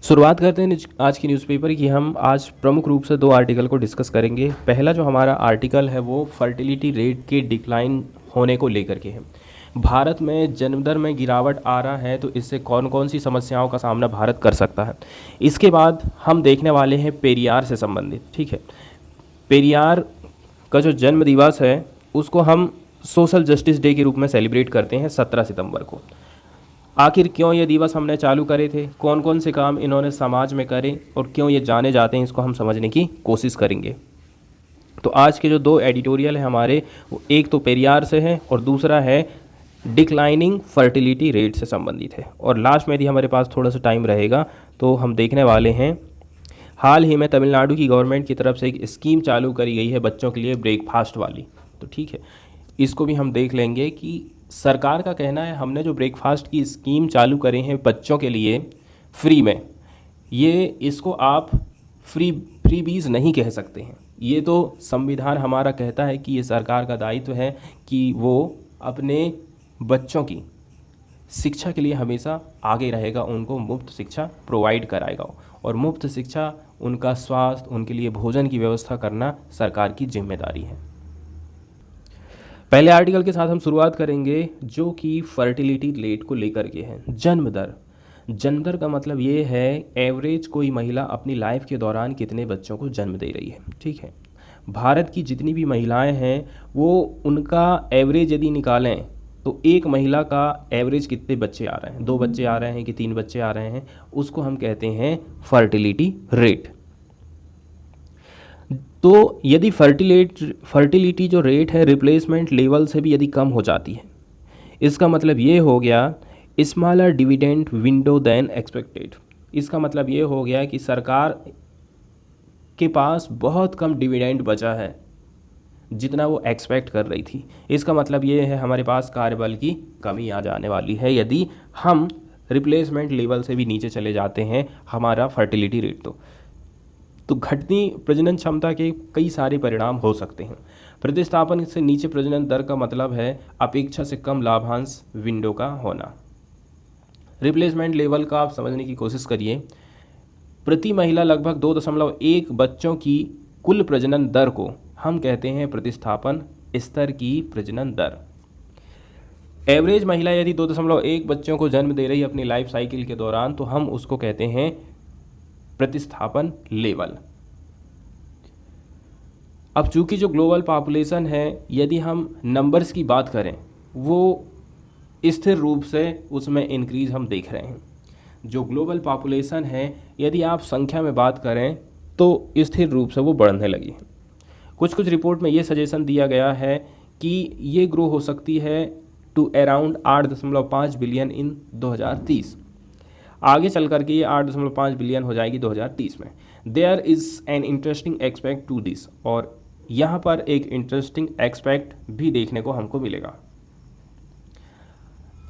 शुरुआत करते हैं आज की न्यूज़पेपर की। हम आज प्रमुख रूप से दो आर्टिकल को डिस्कस करेंगे। पहला जो हमारा आर्टिकल है वो फर्टिलिटी रेट के डिक्लाइन होने को लेकर के है। भारत में जन्म दर में गिरावट आ रहा है तो इससे कौन कौन सी समस्याओं का सामना भारत कर सकता है। इसके बाद हम देखने वाले हैं पेरियार से संबंधित। ठीक है, पेरियार का जो जन्म दिवस है उसको हम सोशल जस्टिस डे के रूप में सेलिब्रेट करते हैं 17 सितंबर को। आखिर क्यों ये दिवस हमने चालू करे थे, कौन कौन से काम इन्होंने समाज में करे और क्यों ये जाने जाते हैं, इसको हम समझने की कोशिश करेंगे। तो आज के जो दो एडिटोरियल है हमारे, वो एक तो पेरियार से है और दूसरा है डिक्लाइनिंग फर्टिलिटी रेट से संबंधित है। और लास्ट में यदि हमारे पास थोड़ा सा टाइम रहेगा तो हम देखने वाले हैं हाल ही में तमिलनाडु की गवर्नमेंट की तरफ से एक स्कीम चालू करी गई है बच्चों के लिए ब्रेकफास्ट वाली। तो ठीक है, इसको भी हम देख लेंगे कि सरकार का कहना है हमने जो ब्रेकफास्ट की स्कीम चालू करे हैं बच्चों के लिए फ्री में, ये इसको आप फ्रीबीज नहीं कह सकते हैं। ये तो संविधान हमारा कहता है कि ये सरकार का दायित्व है कि वो अपने बच्चों की शिक्षा के लिए हमेशा आगे रहेगा, उनको मुफ्त शिक्षा प्रोवाइड कराएगा। और मुफ्त शिक्षा, उनका स्वास्थ्य, उनके लिए भोजन की व्यवस्था करना सरकार की जिम्मेदारी है। पहले आर्टिकल के साथ हम शुरुआत करेंगे जो कि फर्टिलिटी रेट को लेकर के है। जन्म दर। जन्म दर का मतलब ये है एवरेज कोई महिला अपनी लाइफ के दौरान कितने बच्चों को जन्म दे रही है। ठीक है, भारत की जितनी भी महिलाएं हैं वो उनका एवरेज यदि निकालें तो एक महिला का एवरेज कितने बच्चे आ रहे हैं, 2 बच्चे आ रहे हैं कि 3 बच्चे आ रहे हैं, उसको हम कहते हैं फर्टिलिटी रेट। तो यदि फर्टिलिटी जो रेट है रिप्लेसमेंट लेवल से भी यदि कम हो जाती है, इसका मतलब ये हो गया smaller dividend window then expected. इसका मतलब ये हो गया कि सरकार के पास बहुत कम डिविडेंड बचा है जितना वो एक्सपेक्ट कर रही थी। इसका मतलब ये है हमारे पास कार्यबल की कमी आ जाने वाली है यदि हम रिप्लेसमेंट लेवल से भी नीचे चले जाते हैं हमारा फर्टिलिटी रेट। तो घटती प्रजनन क्षमता के कई सारे परिणाम हो सकते हैं। प्रतिस्थापन से नीचे प्रजनन दर का मतलब है अपेक्षा से कम लाभांश विंडो का होना। रिप्लेसमेंट लेवल का आप समझने की कोशिश करिए। प्रति महिला लगभग 2.1 बच्चों की कुल प्रजनन दर को हम कहते हैं प्रतिस्थापन स्तर की प्रजनन दर। एवरेज महिला यदि 2.1 बच्चों को जन्म दे रही है अपनी लाइफ साइकिल के दौरान तो हम उसको कहते हैं प्रतिस्थापन लेवल। अब चूंकि जो ग्लोबल पॉपुलेशन है यदि हम नंबर्स की बात करें वो स्थिर रूप से उसमें इंक्रीज हम देख रहे हैं। जो ग्लोबल पॉपुलेशन है यदि आप संख्या में बात करें तो स्थिर रूप से वो बढ़ने लगी है। कुछ रिपोर्ट में ये सजेशन दिया गया है कि ये ग्रो हो सकती है टू अराउंड 8.5 बिलियन इन 2030। आगे चल करके ये 8.5 बिलियन हो जाएगी 2030 में। There is an interesting expect to this, और यहाँ पर एक इंटरेस्टिंग एक्सपेक्ट भी देखने को हमको मिलेगा।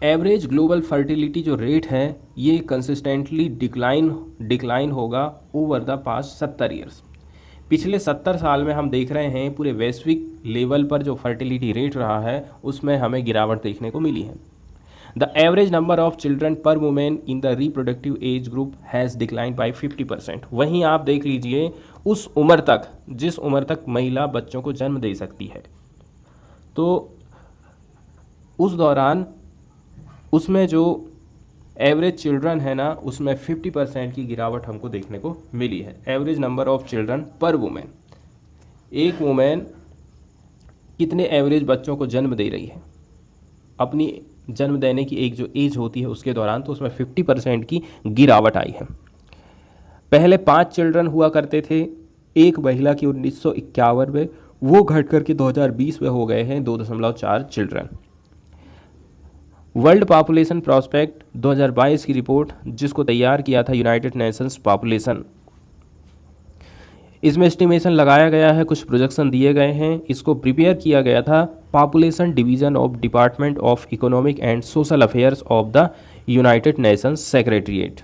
एवरेज ग्लोबल फर्टिलिटी जो रेट है ये कंसिस्टेंटली डिक्लाइन होगा ओवर द पास्ट 70 ईयर्स। पिछले 70 साल में हम देख रहे हैं पूरे वैश्विक लेवल पर जो फर्टिलिटी रेट रहा है उसमें हमें गिरावट देखने को मिली है। The average number of children per woman in the reproductive age group has declined by 50%। वहीं आप देख लीजिए उस उम्र तक जिस उम्र तक महिला बच्चों को जन्म दे सकती है तो उस दौरान उसमें जो एवरेज चिल्ड्रन है ना उसमें 50% की गिरावट हमको देखने को मिली है। Average number of children per women, एक वुमेन कितने एवरेज बच्चों को जन्म दे रही है अपनी जन्म देने की एक जो एज होती है उसके दौरान, तो उसमें 50% की गिरावट आई है। पहले 5 चिल्ड्रन हुआ करते थे एक महिला की 1951 में, वो घट करके 2020 में हो गए हैं 2.4 चिल्ड्रन। वर्ल्ड पॉपुलेशन प्रोस्पेक्ट 2022 की रिपोर्ट जिसको तैयार किया था यूनाइटेड नेशंस पॉपुलेशन, इसमें एस्टिमेशन लगाया गया है, कुछ प्रोजेक्शन दिए गए हैं। इसको प्रिपेयर किया गया था population division of department of economic and social affairs of the United Nations secretariat.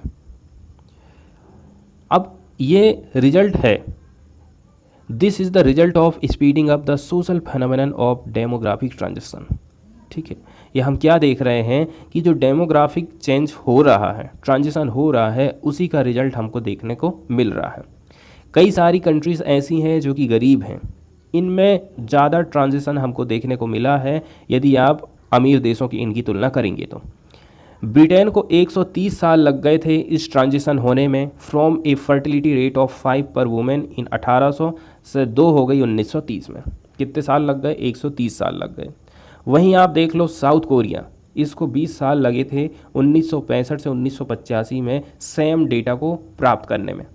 अब ये रिजल्ट है, this is the result of speeding up the social phenomenon of demographic transition. ठीक है, ये हम क्या देख रहे हैं कि जो डेमोग्राफिक चेंज हो रहा है, ट्रांजिशन हो रहा है, उसी का रिजल्ट हमको देखने को मिल रहा है। कई सारी कंट्रीज़ ऐसी हैं जो कि गरीब हैं, इनमें ज़्यादा ट्रांजिशन हमको देखने को मिला है यदि आप अमीर देशों की इनकी तुलना करेंगे तो। ब्रिटेन को 130 साल लग गए थे इस ट्रांजिशन होने में, from A fertility rate of 5 पर वुमेन इन 1800 से 2 हो गई 1930 में। कितने साल लग गए? 130 साल लग गए। वहीं आप देख लो साउथ कोरिया, इसको 20 साल लगे थे 1965 से 1985 में सेम डेटा को प्राप्त करने में।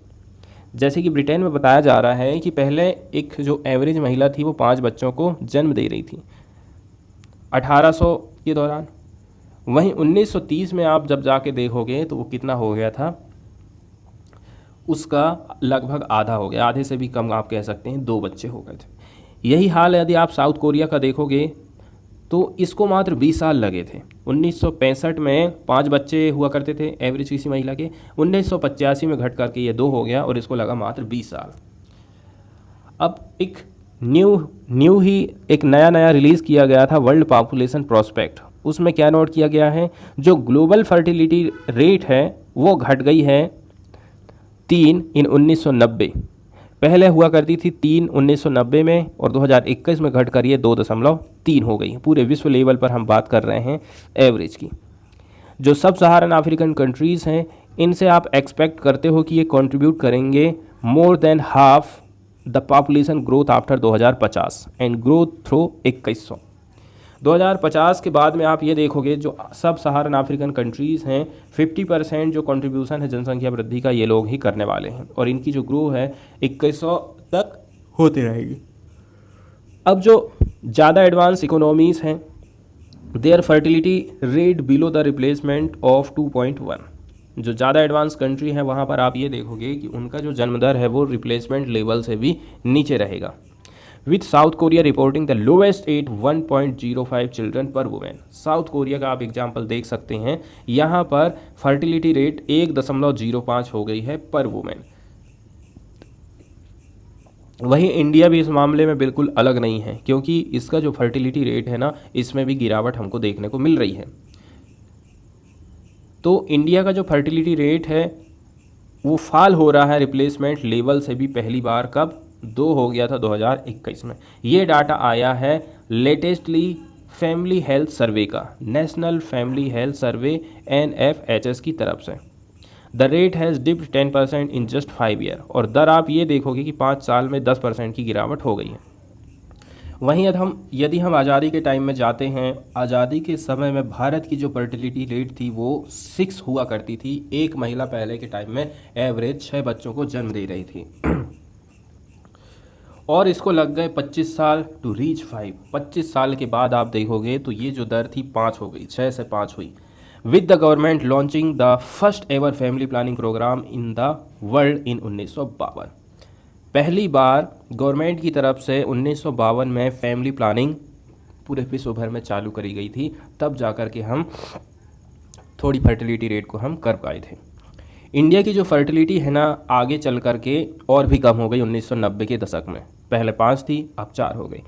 जैसे कि ब्रिटेन में बताया जा रहा है कि पहले एक जो एवरेज महिला थी वो 5 बच्चों को जन्म दे रही थी 1800 के दौरान। वहीं 1930 में आप जब जाके देखोगे तो वो कितना हो गया था, उसका लगभग आधा हो गया, आधे से भी कम आप कह सकते हैं, 2 बच्चे हो गए थे। यही हाल है यदि आप साउथ कोरिया का देखोगे तो इसको मात्र 20 साल लगे थे। 1965 में 5 बच्चे हुआ करते थे एवरेज किसी महिला के, 1985 में घट करके ये 2 हो गया और इसको लगा मात्र 20 साल। अब एक न्यू ही एक नया रिलीज़ किया गया था वर्ल्ड पॉपुलेशन प्रोस्पेक्ट। उसमें क्या नोट किया गया है, जो ग्लोबल फर्टिलिटी रेट है वो घट गई है 3 इन 1990। पहले हुआ करती थी 3 1990 में और 2021 में घट कर ये 2.3 हो गई। पूरे विश्व लेवल पर हम बात कर रहे हैं एवरेज की। जो सब सहारन अफ्रीकन कंट्रीज़ हैं, इनसे आप एक्सपेक्ट करते हो कि ये कंट्रीब्यूट करेंगे more than half the population growth after 2050 and growth through 2100। 2050 के बाद में आप ये देखोगे जो सब सहारन अफ्रीकन कंट्रीज़ हैं 50% जो कंट्रीब्यूशन है जनसंख्या वृद्धि का ये लोग ही करने वाले हैं और इनकी जो ग्रो है 2100 तक होती रहेगी। अब जो ज़्यादा एडवांस इकोनॉमीज़ हैं their fertility rate below the replacement of 2.1। जो ज़्यादा एडवांस कंट्री है वहाँ पर आप ये देखोगे कि उनका जो जन्म दर है वो रिप्लेसमेंट लेवल से भी नीचे रहेगा। With South Korea reporting the lowest at 1.05 children per women. South Korea का आप एग्जाम्पल देख सकते हैं, यहाँ पर फर्टिलिटी रेट 1.05 हो गई है पर वुमेन। वहीं इंडिया भी इस मामले में बिल्कुल अलग नहीं है, क्योंकि इसका जो फर्टिलिटी रेट है ना, इसमें भी गिरावट हमको देखने को मिल रही है। तो इंडिया का जो फर्टिलिटी रेट है वो फॉल हो रहा है रिप्लेसमेंट लेवल से भी। पहली बार कब? 2 हो गया था 2021 में। ये डाटा आया है लेटेस्टली फैमिली हेल्थ सर्वे का, national family health survey NFHS की तरफ से। The rate has dipped 10% in just 5 year. और दर आप ये देखोगे कि 5 साल में 10% की गिरावट हो गई है। वहीं यदि हम आज़ादी के टाइम में जाते हैं, आज़ादी के समय में भारत की जो फर्टिलिटी रेट थी वो 6 हुआ करती थी। एक महिला पहले के टाइम में एवरेज 6 बच्चों को जन्म दे रही थी और इसको लग गए 25 साल टू रीच 5। 25 साल के बाद आप देखोगे तो ये जो दर थी 5 हो गई, 6 से 5 हुई। With the government launching the first ever family planning programme in the world in 1952। पहली बार गवर्नमेंट की तरफ से 1952 में फैमिली प्लानिंग पूरे विश्व भर में चालू करी गई थी। तब जाकर के हम थोड़ी फर्टिलिटी रेट को हम कर पाए थे। इंडिया की जो फर्टिलिटी है ना, आगे चल करके और भी कम हो गई 1990 के दशक में। पहले 5 थी, अब 4 हो गई।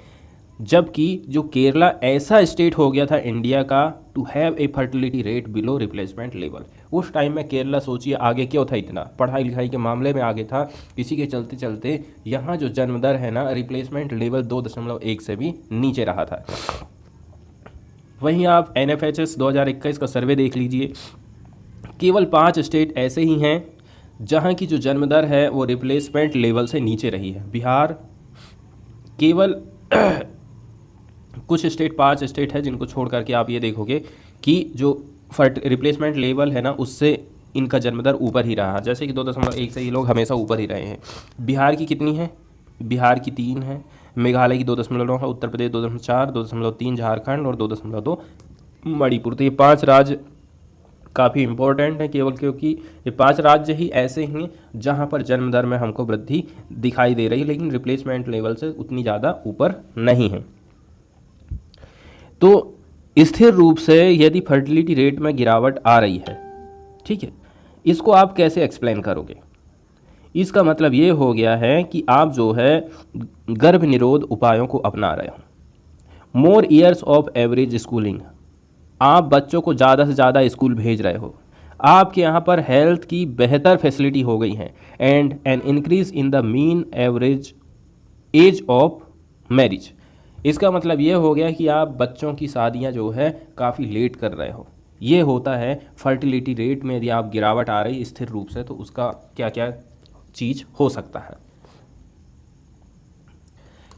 जबकि जो केरला ऐसा स्टेट हो गया था इंडिया का to have a fertility rate below replacement level. उस टाइम में केरला, सोचिए आगे क्यों था, इतना पढ़ाई लिखाई के मामले में आगे था। इसी के चलते चलते यहाँ जो जन्म दर है ना, रिप्लेसमेंट लेवल 2.1 से भी नीचे रहा था। वहीं आप NFHS 2021 का सर्वे देख लीजिए, केवल 5 स्टेट ऐसे ही हैं जहाँ की जो जन्म दर है वो रिप्लेसमेंट लेवल से नीचे रही है। बिहार, केवल कुछ स्टेट, 5 स्टेट है जिनको छोड़ करके आप ये देखोगे कि जो रिप्लेसमेंट लेवल है ना, उससे इनका जन्म दर ऊपर ही रहा। जैसे कि 2.1 से ये लोग हमेशा ऊपर ही रहे हैं। बिहार की कितनी है? बिहार की 3 है, मेघालय की 2.9 है, उत्तर प्रदेश 2.4, 2.3 झारखंड और 2.2 मणिपुर। तो ये 5 राज्य काफ़ी इम्पोर्टेंट है, केवल क्योंकि ये 5 राज्य ही ऐसे हैं जहाँ पर जन्म दर में हमको वृद्धि दिखाई दे रही है, लेकिन रिप्लेसमेंट लेवल से उतनी ज़्यादा ऊपर नहीं है। तो स्थिर रूप से यदि फर्टिलिटी रेट में गिरावट आ रही है, ठीक है, इसको आप कैसे एक्सप्लेन करोगे? इसका मतलब ये हो गया है कि आप जो है गर्भ निरोध उपायों को अपना रहे हो। More years of average schooling, आप बच्चों को ज़्यादा से ज़्यादा स्कूल भेज रहे हो, आपके यहाँ पर हेल्थ की बेहतर फैसिलिटी हो गई है, and an increase in the mean average age of marriage. इसका मतलब ये हो गया कि आप बच्चों की शादियाँ जो है काफ़ी लेट कर रहे हो। ये होता है फर्टिलिटी रेट में यदि आप गिरावट आ रही स्थिर रूप से, तो उसका क्या क्या चीज़ हो सकता है।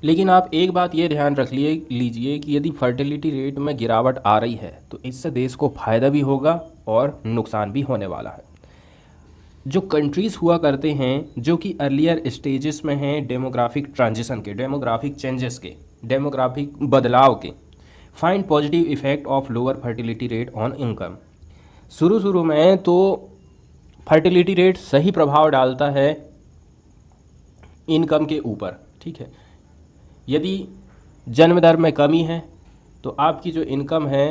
लेकिन आप एक बात ये ध्यान रख लीजिए कि यदि फर्टिलिटी रेट में गिरावट आ रही है तो इससे देश को फ़ायदा भी होगा और नुकसान भी होने वाला है। जो कंट्रीज़ हुआ करते हैं जो कि अर्लियर स्टेजेस में हैं डेमोग्राफिक ट्रांजिशन के, डेमोग्राफिक चेंजेस के, डेमोग्राफिक बदलाव के, find positive effect of lower fertility rate on income. शुरू में तो फर्टिलिटी रेट सही प्रभाव डालता है इनकम के ऊपर, ठीक है। यदि जन्म दर में कमी है तो आपकी जो इनकम है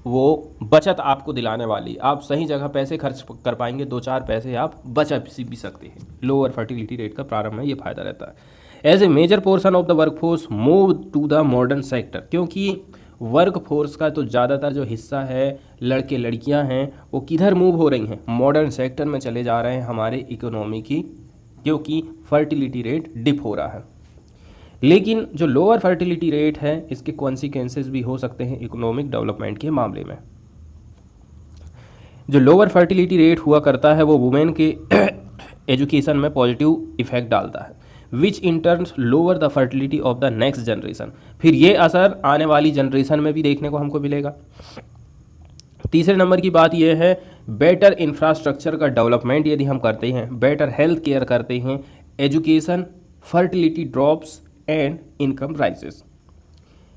वो बचत आपको दिलाने वाली, आप सही जगह पैसे खर्च कर पाएंगे, 2-4 पैसे आप बचा भी सकते हैं। लोअर फर्टिलिटी रेट का प्रारंभ में ये फायदा रहता है। As a major portion of the workforce move to the modern sector, क्योंकि वर्कफोर्स का तो ज़्यादातर जो हिस्सा है लड़के लड़कियां हैं वो किधर मूव हो रही हैं, मॉडर्न सेक्टर में चले जा रहे हैं हमारे इकोनॉमी की, क्योंकि फर्टिलिटी रेट डिप हो रहा है। लेकिन जो लोअर फर्टिलिटी रेट है इसके कॉन्सिक्वेंसेस भी हो सकते हैं इकोनॉमिक डेवलपमेंट के मामले में। जो लोअर फर्टिलिटी रेट हुआ करता है वो वुमेन के एजुकेशन में पॉजिटिव इफेक्ट डालता है, which in turns lower the fertility of the next generation. फिर ये असर आने वाली जनरेशन में भी देखने को हमको मिलेगा। तीसरे नंबर की बात यह है बेटर इंफ्रास्ट्रक्चर का डेवलपमेंट यदि हम करते हैं, बेटर हेल्थ केयर करते हैं, education fertility drops and income rises.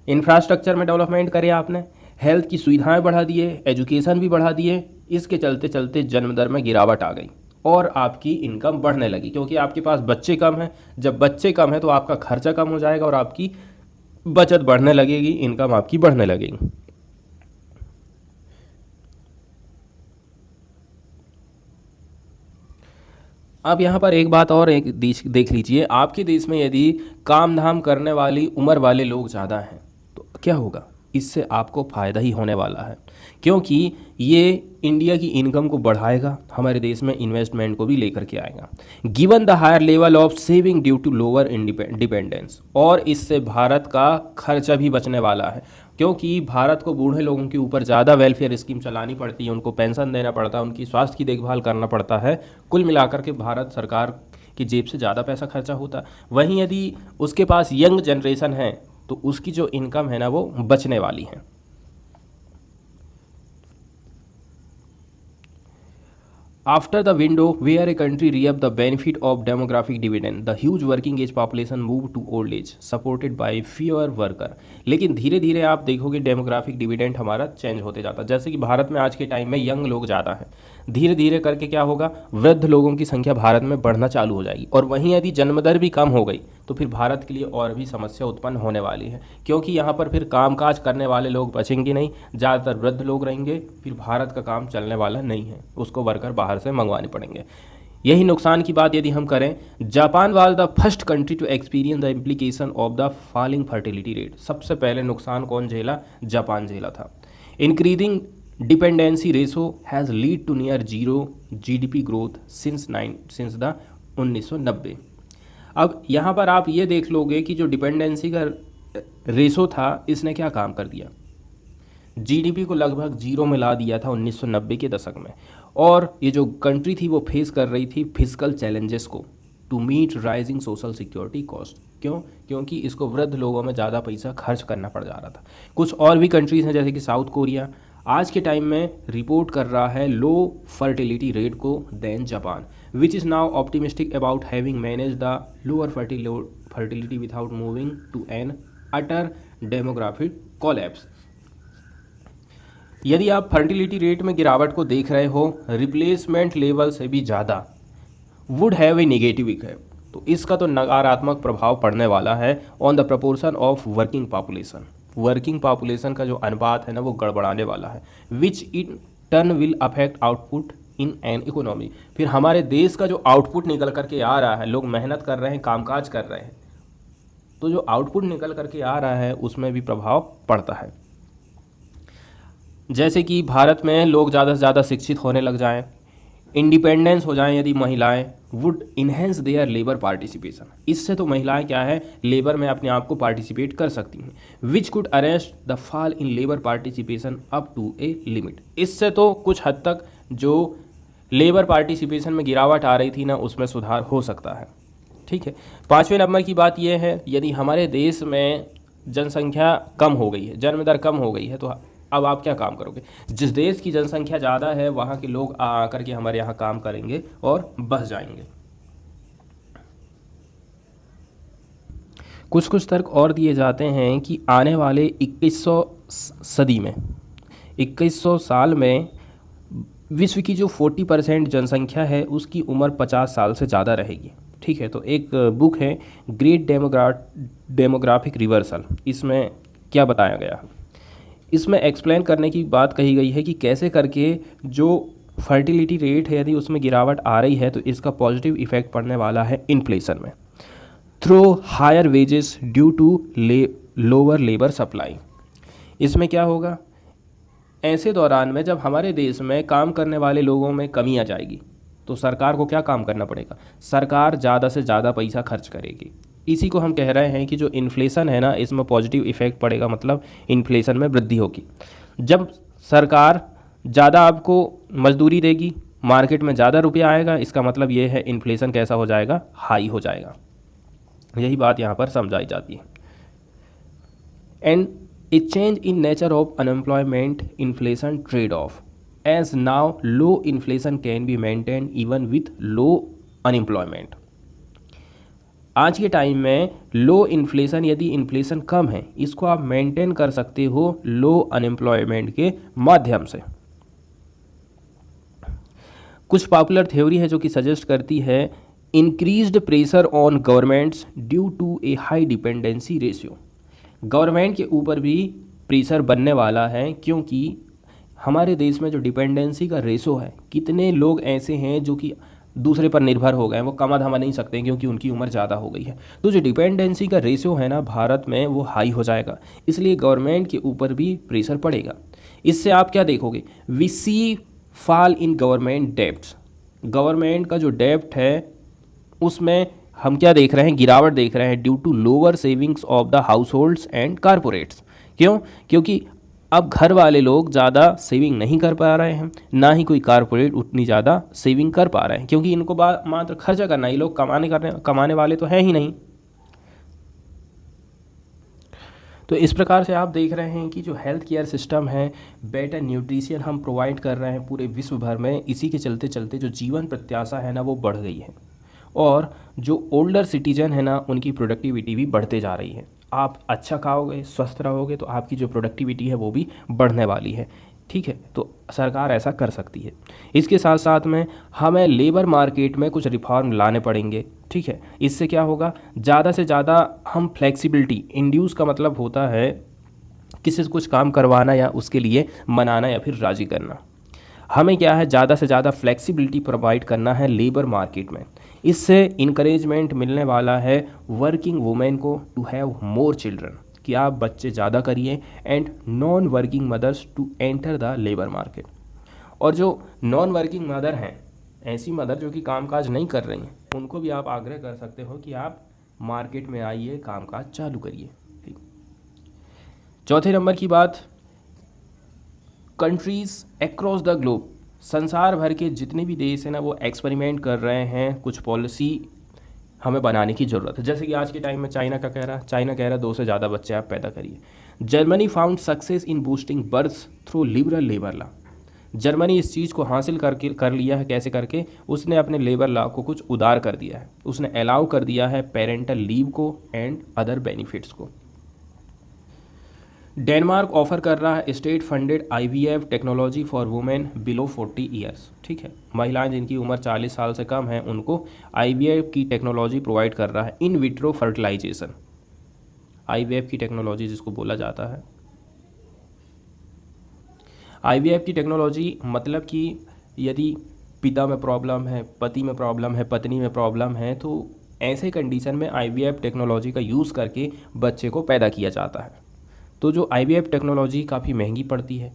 Infrastructure में डेवलपमेंट करे आपने, हेल्थ की सुविधाएं बढ़ा दिए, एजुकेशन भी बढ़ा दिए, इसके चलते चलते जन्म दर में गिरावट आ गई और आपकी इनकम बढ़ने लगी, क्योंकि आपके पास बच्चे कम हैं। जब बच्चे कम हैं तो आपका खर्चा कम हो जाएगा और आपकी बचत बढ़ने लगेगी, इनकम आपकी बढ़ने लगेगी। अब यहाँ पर एक बात और एक देख लीजिए, आपके देश में यदि काम धाम करने वाली उम्र वाले लोग ज़्यादा हैं तो क्या होगा, इससे आपको फ़ायदा ही होने वाला है, क्योंकि ये इंडिया की इनकम को बढ़ाएगा, हमारे देश में इन्वेस्टमेंट को भी लेकर के आएगा। Given the higher level of saving due to lower dependence, और इससे भारत का खर्चा भी बचने वाला है, क्योंकि भारत को बूढ़े लोगों के ऊपर ज़्यादा वेलफेयर स्कीम चलानी पड़ती है, उनको पेंशन देना पड़ता है, उनकी स्वास्थ्य की देखभाल करना पड़ता है। कुल मिलाकर के भारत सरकार की जेब से ज़्यादा पैसा खर्चा होता है। वहीं यदि उसके पास यंग जनरेशन है तो उसकी जो इनकम है ना वो बचने वाली है। After the window where a country reap the benefit of demographic dividend, the huge working age population moved to old age, supported by fewer worker। लेकिन धीरे धीरे आप देखोगे डेमोग्राफिक डिविडेंड हमारा चेंज होते जाता है। जैसे कि भारत में आज के टाइम में यंग लोग ज़्यादा हैं, धीरे धीरे करके क्या होगा, वृद्ध लोगों की संख्या भारत में बढ़ना चालू हो जाएगी। और वहीं यदि जन्म दर भी कम हो गई तो फिर भारत के लिए और भी समस्या उत्पन्न होने वाली है, क्योंकि यहाँ पर फिर कामकाज करने वाले लोग बचेंगे नहीं, ज़्यादातर वृद्ध लोग रहेंगे, फिर भारत का काम चलने वाला नहीं है, उसको वर्कर बाहर से मंगवाने पड़ेंगे। यही नुकसान की बात यदि हम करें, Japan was the first country to experience the implication of the falling fertility rate. सबसे पहले नुकसान कौन झेला, जापान झेला था। Increasing dependency ratio has lead to near zero GDP growth since the 1990। अब यहाँ पर आप ये देख लोगे कि जो डिपेंडेंसी का रेशो था इसने क्या काम कर दिया, जीडीपी को लगभग जीरो में ला दिया था 1990 के दशक में। और ये जो कंट्री थी वो फेस कर रही थी फिजिकल चैलेंजेस को to meet rising social security cost. क्यों? क्योंकि इसको वृद्ध लोगों में ज़्यादा पैसा खर्च करना पड़ जा रहा था। कुछ और भी कंट्रीज़ हैं जैसे कि साउथ कोरिया आज के टाइम में रिपोर्ट कर रहा है लो फर्टिलिटी रेट को then Japan, which is now optimistic about having manage the lower fertility without moving to an utter demographic collapse. यदि आप फर्टिलिटी रेट में गिरावट को देख रहे हो रिप्लेसमेंट लेवल से भी ज़्यादा would have a negative effect, तो इसका तो नकारात्मक प्रभाव पड़ने वाला है on the proportion of working population. Working population का जो अनुपात है ना वो गड़बड़ाने वाला है, which in turn will affect output in an economy. फिर हमारे देश का जो आउटपुट निकल करके आ रहा है, लोग मेहनत कर रहे हैं, कामकाज कर रहे हैं, तो जो आउटपुट निकल करके आ रहा है उसमें भी प्रभाव पड़ता है। जैसे कि भारत में लोग ज़्यादा से ज़्यादा शिक्षित होने लग जाएं, इंडिपेंडेंस हो जाएं यदि महिलाएं, would enhance their labour participation, इससे तो महिलाएं क्या है लेबर में अपने आप को पार्टिसिपेट कर सकती हैं, which could arrest the fall in labour participation up to a limit, इससे तो कुछ हद तक जो लेबर पार्टिसिपेशन में गिरावट आ रही थी ना उसमें सुधार हो सकता है। ठीक है, 5वें नंबर की बात यह है, यदि हमारे देश में जनसंख्या कम हो गई है, जन्म दर कम हो गई है, तो अब आप क्या काम करोगे? जिस देश की जनसंख्या ज़्यादा है वहाँ के लोग आ करके हमारे यहाँ काम करेंगे और बस जाएंगे। कुछ कुछ तर्क और दिए जाते हैं कि आने वाले 2100 सदी में, 2100 साल में विश्व की जो 40% जनसंख्या है उसकी उम्र 50 साल से ज़्यादा रहेगी। ठीक है, तो एक बुक है ग्रेट डेमोग्राफिक रिवर्सल, इसमें क्या बताया गया है, इसमें एक्सप्लेन करने की बात कही गई है कि कैसे करके जो फर्टिलिटी रेट है यदि उसमें गिरावट आ रही है तो इसका पॉजिटिव इफेक्ट पड़ने वाला है इन्फ्लेशन में, through higher wages due to lower labour supply. इसमें क्या होगा, ऐसे दौरान में जब हमारे देश में काम करने वाले लोगों में कमी आ जाएगी तो सरकार को क्या काम करना पड़ेगा, सरकार ज़्यादा से ज़्यादा पैसा खर्च करेगी। इसी को हम कह रहे हैं कि जो इन्फ्लेशन है ना इसमें पॉजिटिव इफेक्ट पड़ेगा, मतलब इन्फ्लेशन में वृद्धि होगी। जब सरकार ज़्यादा आपको मजदूरी देगी, मार्केट में ज़्यादा रुपया आएगा, इसका मतलब ये है इन्फ्लेशन कैसा हो जाएगा, हाई हो जाएगा। यही बात यहाँ पर समझाई जाती है। And a change in nature of unemployment inflation trade off, as now low inflation can be maintain even with low unemployment. आज के टाइम में लो इन्फ्लेशन, यदि इन्फ्लेशन कम है, इसको आप मेंटेन कर सकते हो लो अनएम्प्लॉयमेंट के माध्यम से। कुछ पॉपुलर थ्योरी है जो कि सजेस्ट करती है increased pressure on governments due to a high dependency ratio, government के ऊपर भी प्रेशर बनने वाला है क्योंकि हमारे देश में जो डिपेंडेंसी का रेशो है, कितने लोग ऐसे हैं जो कि दूसरे पर निर्भर हो गए हैं, वो कमा धमा नहीं सकते क्योंकि उनकी उम्र ज़्यादा हो गई है। तो जो डिपेंडेंसी का रेशियो है ना भारत में वो हाई हो जाएगा, इसलिए गवर्नमेंट के ऊपर भी प्रेशर पड़ेगा। इससे आप क्या देखोगे, we see fall in government debts, government का जो डेब्ट है उसमें हम क्या देख रहे हैं, गिरावट देख रहे हैं, due to lower savings of the households and corporates. क्यों? क्योंकि अब घर वाले लोग ज़्यादा सेविंग नहीं कर पा रहे हैं, ना ही कोई कारपोरेट उतनी ज़्यादा सेविंग कर पा रहे हैं, क्योंकि इनको मात्र खर्चा करना, ये लोग कमाने वाले तो हैं ही नहीं। तो इस प्रकार से आप देख रहे हैं कि जो हेल्थ केयर सिस्टम है, बेटर न्यूट्रिशन हम प्रोवाइड कर रहे हैं पूरे विश्व भर में, इसी के चलते चलते जो जीवन प्रत्याशा है ना वो बढ़ गई है, और जो ओल्डर सिटीजन है ना उनकी प्रोडक्टिविटी भी बढ़ते जा रही है। आप अच्छा खाओगे, स्वस्थ रहोगे तो आपकी जो प्रोडक्टिविटी है वो भी बढ़ने वाली है। ठीक है, तो सरकार ऐसा कर सकती है। इसके साथ साथ में हमें लेबर मार्केट में कुछ रिफॉर्म लाने पड़ेंगे। ठीक है, इससे क्या होगा, ज़्यादा से ज़्यादा हम फ्लेक्सिबिलिटी इंड्यूस का मतलब होता है किसी से कुछ काम करवाना या उसके लिए मनाना या फिर राज़ी करना। हमें क्या है, ज़्यादा से ज़्यादा फ्लेक्सिबिलिटी प्रोवाइड करना है लेबर मार्केट में। इससे इनकरेजमेंट मिलने वाला है वर्किंग वुमेन को टू हैव मोर चिल्ड्रन, कि आप बच्चे ज़्यादा करिए, and non working mothers to enter the labour market. और जो नॉन वर्किंग मदर हैं, ऐसी मदर जो कि कामकाज नहीं कर रही हैं, उनको भी आप आग्रह कर सकते हो कि आप मार्केट में आइए, कामकाज चालू करिए। ठीक, चौथे नंबर की बात, कंट्रीज़ अक्रॉस द ग्लोब, संसार भर के जितने भी देश हैं ना वो एक्सपेरिमेंट कर रहे हैं, कुछ पॉलिसी हमें बनाने की ज़रूरत है। जैसे कि आज के टाइम में चाइना कह रहा है 2 से ज़्यादा बच्चे आप पैदा करिए। Germany found success in boosting births through liberal labour law, Germany इस चीज़ को हासिल कर लिया है। कैसे करके, उसने अपने लेबर लॉ को कुछ उदार कर दिया है, उसने अलाउ कर दिया है पेरेंटल लीव को एंड अदर बेनिफिट्स को। डेनमार्क ऑफर कर रहा है state funded IVF technology for women below 40 years. ठीक है, महिलाएं जिनकी उम्र 40 साल से कम है उनको IVF की टेक्नोलॉजी प्रोवाइड कर रहा है। इन विट्रो फर्टिलाइजेशन, IVF की टेक्नोलॉजी जिसको बोला जाता है। IVF की टेक्नोलॉजी मतलब कि यदि पिता में प्रॉब्लम है, पति में प्रॉब्लम है, पत्नी में प्रॉब्लम है, तो ऐसे कंडीशन में IVF टेक्नोलॉजी का यूज़ करके बच्चे को पैदा किया जाता है। तो जो IVF टेक्नोलॉजी काफ़ी महंगी पड़ती है।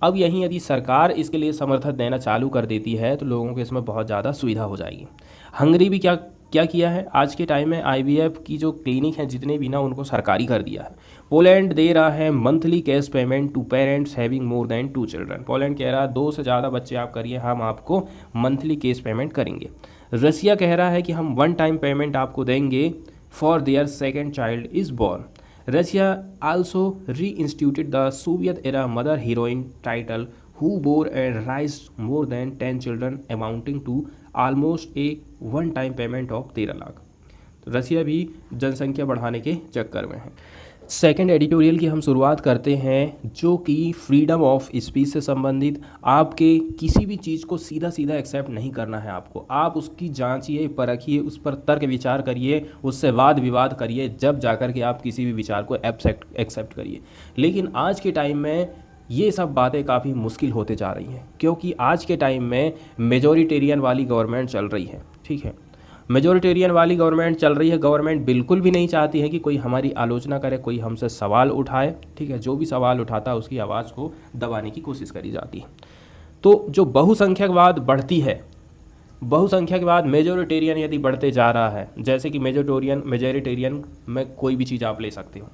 अब यहीं यदि सरकार इसके लिए समर्थन देना चालू कर देती है तो लोगों को इसमें बहुत ज़्यादा सुविधा हो जाएगी। हंगरी भी क्या क्या किया है, आज के टाइम में IVF की जो क्लिनिक हैं जितने भी ना, उनको सरकारी कर दिया है। पोलैंड दे रहा है monthly cash payment to parents having more than 2 children. Poland कह रहा है 2 से ज़्यादा बच्चे आप करिए, हम आपको मंथली कैश पेमेंट करेंगे। रसिया कह रहा है कि हम 1 टाइम पेमेंट आपको देंगे for their second child is born. Russia also reinstituted the Soviet-era mother heroine title, who bore and raised more than 10 children, amounting to almost a one-time payment of 13 lakh. तो रसिया भी जनसंख्या बढ़ाने के चक्कर में है। सेकंड एडिटोरियल की हम शुरुआत करते हैं, जो कि फ्रीडम ऑफ स्पीच से संबंधित। आपके किसी भी चीज़ को सीधा सीधा एक्सेप्ट नहीं करना है आपको, आप उसकी जांचिए, परखिए, उस पर तर्क विचार करिए, उससे वाद विवाद करिए, जब जाकर के आप किसी भी विचार को एक्सेप्ट करिए। लेकिन आज के टाइम में ये सब बातें काफ़ी मुश्किल होते जा रही हैं, क्योंकि आज के टाइम में मेजॉरिटेरियन वाली गवर्नमेंट चल रही है। ठीक है, मेजॉरिटेरियन वाली गवर्नमेंट चल रही है। गवर्नमेंट बिल्कुल भी नहीं चाहती है कि कोई हमारी आलोचना करे, कोई हमसे सवाल उठाए। ठीक है, जो भी सवाल उठाता है उसकी आवाज़ को दबाने की कोशिश करी जाती है। तो जो बहुसंख्यकवाद बढ़ती है, बहुसंख्या के बाद मेजॉरिटेरियन यदि बढ़ते जा रहा है, जैसे कि मेजॉरिटेरियन में कोई भी चीज़ आप ले सकते हो।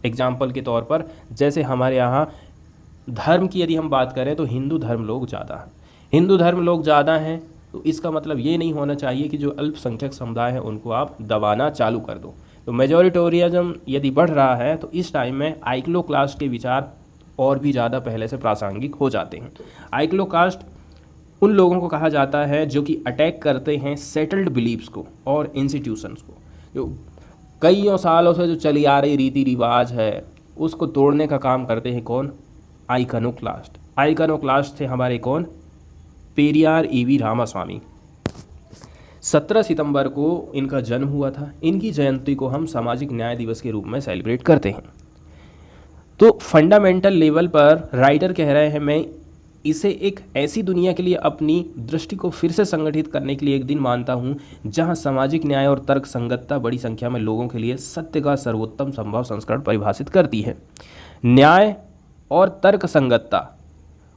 एग्जाम्पल के तौर पर जैसे हमारे यहाँ धर्म की यदि हम बात करें तो हिंदू धर्म लोग ज़्यादा हैं। हिंदू धर्म लोग ज़्यादा हैं तो इसका मतलब ये नहीं होना चाहिए कि जो अल्पसंख्यक समुदाय है उनको आप दबाना चालू कर दो। तो मेजॉरिटेरियनिज्म यदि बढ़ रहा है तो इस टाइम में आइक्लोक्लास्ट के विचार और भी ज़्यादा पहले से प्रासंगिक हो जाते हैं। आइक्लोकास्ट उन लोगों को कहा जाता है जो कि अटैक करते हैं सेटल्ड बिलीव्स को और इंस्टीट्यूशंस को, जो कईयों सालों से जो चली आ रही रीति रिवाज है उसको तोड़ने का काम करते हैं। कौन? आइकनोक्लास्ट। आइकनोक्लास्ट थे हमारे कौन? पेरियार EV रामास्वामी। 17 सितंबर को इनका जन्म हुआ था। इनकी जयंती को हम सामाजिक न्याय दिवस के रूप में सेलिब्रेट करते हैं। तो फंडामेंटल लेवल पर राइटर कह रहे हैं, मैं इसे एक ऐसी दुनिया के लिए अपनी दृष्टि को फिर से संगठित करने के लिए एक दिन मानता हूं जहां सामाजिक न्याय और तर्क संगतता बड़ी संख्या में लोगों के लिए सत्य का सर्वोत्तम संभव संस्करण परिभाषित करती है। न्याय और तर्क संगतता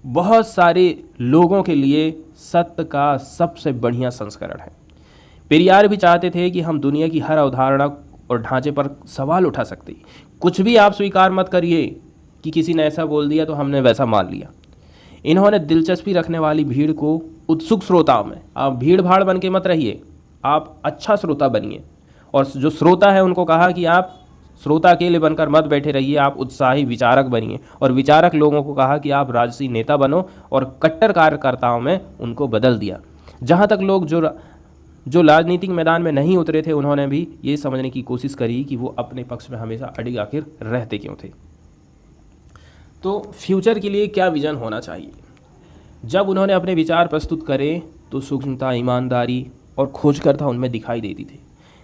बहुत सारे लोगों के लिए सत्य का सबसे बढ़िया संस्करण है। पेरियार भी चाहते थे कि हम दुनिया की हर अवधारणा और ढांचे पर सवाल उठा सकते। कुछ भी आप स्वीकार मत करिए कि किसी ने ऐसा बोल दिया तो हमने वैसा मान लिया। इन्होंने दिलचस्पी रखने वाली भीड़ को उत्सुक श्रोताओं में, आप भीड़ भाड़ बन के मत रहिए, आप अच्छा श्रोता बनिए। और जो श्रोता है उनको कहा कि आप श्रोता अकेले बनकर मत बैठे रहिए, आप उत्साही विचारक बनिए। और विचारक लोगों को कहा कि आप राजसी नेता बनो, और कट्टर कार्यकर्ताओं में उनको बदल दिया। जहाँ तक लोग जो राजनीतिक मैदान में नहीं उतरे थे उन्होंने भी ये समझने की कोशिश करी कि वो अपने पक्ष में हमेशा अड़िग आखिर रहते क्यों थे। तो फ्यूचर के लिए क्या विजन होना चाहिए? जब उन्होंने अपने विचार प्रस्तुत करे तो सूक्ष्मता, ईमानदारी और खोजकर्ता उनमें दिखाई देती थी,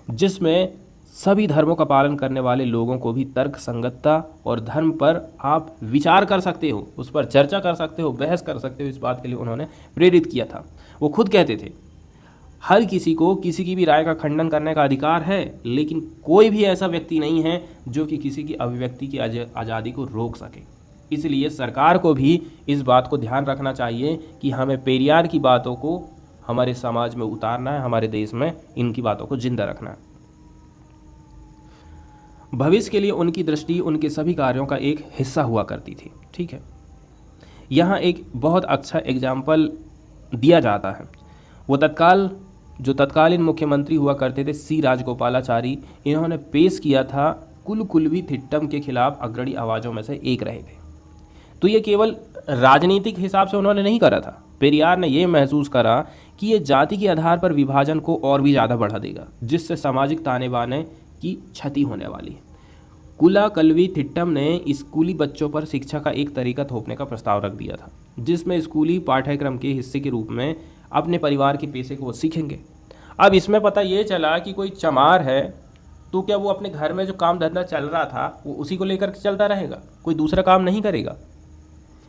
जिसमें सभी धर्मों का पालन करने वाले लोगों को भी तर्क संगतता और धर्म पर आप विचार कर सकते हो, उस पर चर्चा कर सकते हो, बहस कर सकते हो, इस बात के लिए उन्होंने प्रेरित किया था। वो खुद कहते थे, हर किसी को किसी की भी राय का खंडन करने का अधिकार है, लेकिन कोई भी ऐसा व्यक्ति नहीं है जो कि किसी की अभिव्यक्ति की आज़ादी को रोक सके। इसलिए सरकार को भी इस बात को ध्यान रखना चाहिए कि हमें पेरियार की बातों को हमारे समाज में उतारना है, हमारे देश में इनकी बातों को जिंदा रखना है। भविष्य के लिए उनकी दृष्टि उनके सभी कार्यों का एक हिस्सा हुआ करती थी। ठीक है, यहाँ एक बहुत अच्छा एग्जाम्पल दिया जाता है। वो तत्कालीन मुख्यमंत्री हुआ करते थे C राजगोपालाचारी, इन्होंने पेश किया था कुलकुलवी थिट्टम के खिलाफ अग्रणी आवाज़ों में से एक रहे थे। तो ये केवल राजनीतिक हिसाब से उन्होंने नहीं करा था। पेरियार ने ये महसूस करा कि ये जाति के आधार पर विभाजन को और भी ज़्यादा बढ़ा देगा, जिससे सामाजिक ताने बाने की क्षति होने वाली है। कुलाकलवी थिट्टम ने स्कूली बच्चों पर शिक्षा का एक तरीका थोपने का प्रस्ताव रख दिया था, जिसमें स्कूली पाठ्यक्रम के हिस्से के रूप में अपने परिवार के पेशे को वो सीखेंगे। अब इसमें पता ये चला कि कोई चमार है तो क्या वो अपने घर में जो काम धंधा चल रहा था वो उसी को लेकर चलता रहेगा, कोई दूसरा काम नहीं करेगा।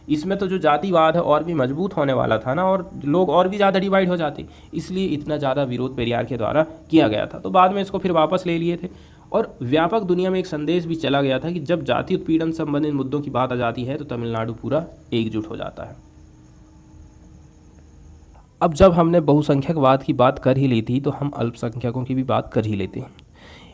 इसमें तो जो जातिवाद है और भी मजबूत होने वाला था ना, और लोग और भी ज़्यादा डिवाइड हो जाते, इसलिए इतना ज़्यादा विरोध पेरियार के द्वारा किया गया था। तो बाद में इसको फिर वापस ले लिए थे और व्यापक दुनिया में एक संदेश भी चला गया था कि जब जाति उत्पीड़न संबंधित मुद्दों की बात आ जाती है तो तमिलनाडु पूरा एकजुट हो जाता है। अब जब हमने बहुसंख्यकवाद की बात कर ही ली थी तो हम अल्पसंख्यकों की भी बात कर ही लेते हैं।